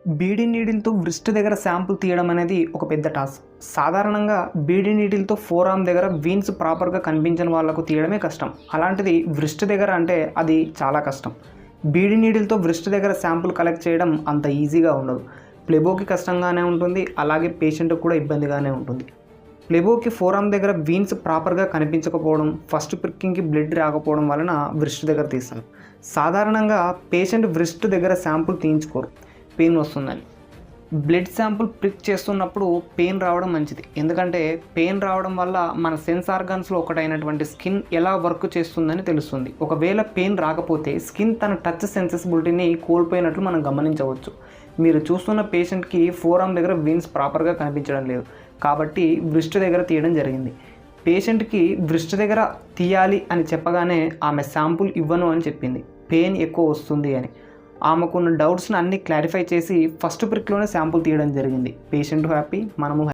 Beedi నీడిల్తో wrist దగ్గర sample తీయడం అనేది ఒక పెద్ద టాస్క్. సాధారణంగా బీడీ నీడిల్తో ఫోర్ ఆర్మ్ దగ్గర వీన్స్ ప్రాపర్గా కనిపించని వాళ్ళకు తీయడమే కష్టం. అలాంటిది వ్రిస్ట్ దగ్గర అంటే అది చాలా కష్టం. బీడీ నీడిల్తో వ్రిస్ట్ దగ్గర శాంపుల్ కలెక్ట్ చేయడం అంత ఈజీగా ఉండదు. ప్లెబోకి కష్టంగానే ఉంటుంది, అలాగే పేషెంట్కి కూడా ఇబ్బందిగానే ఉంటుంది. ప్లెబోకి ఫోర్ ఆర్మ్ దగ్గర వీన్స్ ప్రాపర్గా కనిపించకపోవడం, ఫస్ట్ ప్రిక్కింగ్కి బ్లడ్ రాకపోవడం వలన వ్రిస్ట్ దగ్గర తీస్తాను. సాధారణంగా పేషెంట్ వ్రిస్ట్ దగ్గర శాంపుల్ తీయించుకోరు, పెయిన్ వస్తుందని. బ్లడ్ శాంపుల్ ప్రిక్ చేస్తున్నప్పుడు పెయిన్ రావడం మంచిది. ఎందుకంటే పెయిన్ రావడం వల్ల మన సెన్స్ ఆర్గాన్స్లో ఒకటైనటువంటి స్కిన్ ఎలా వర్క్ చేస్తుందని తెలుస్తుంది. ఒకవేళ పెయిన్ రాకపోతే స్కిన్ తన టచ్ సెన్సిబిలిటీని కోల్పోయినట్లు మనం గమనించవచ్చు. మీరు చూస్తున్న పేషెంట్కి ఫోర్ ఆర్మ్ దగ్గర వీన్స్ ప్రాపర్గా కనిపించడం లేదు, కాబట్టి వ్రిస్ట్ దగ్గర తీయడం జరిగింది. పేషెంట్కి వ్రిస్ట్ దగ్గర తీయాలి అని చెప్పగానే ఆమె శాంపుల్ ఇవ్వను అని చెప్పింది, పెయిన్ ఎక్కువ వస్తుంది అని. ఆమెకున్న డౌట్స్ని అన్నీ క్లారిఫై చేసి ఫస్ట్ ప్రిక్లోనే శాంపుల్ తీయడం జరిగింది. పేషెంట్ హ్యాపీ, మనము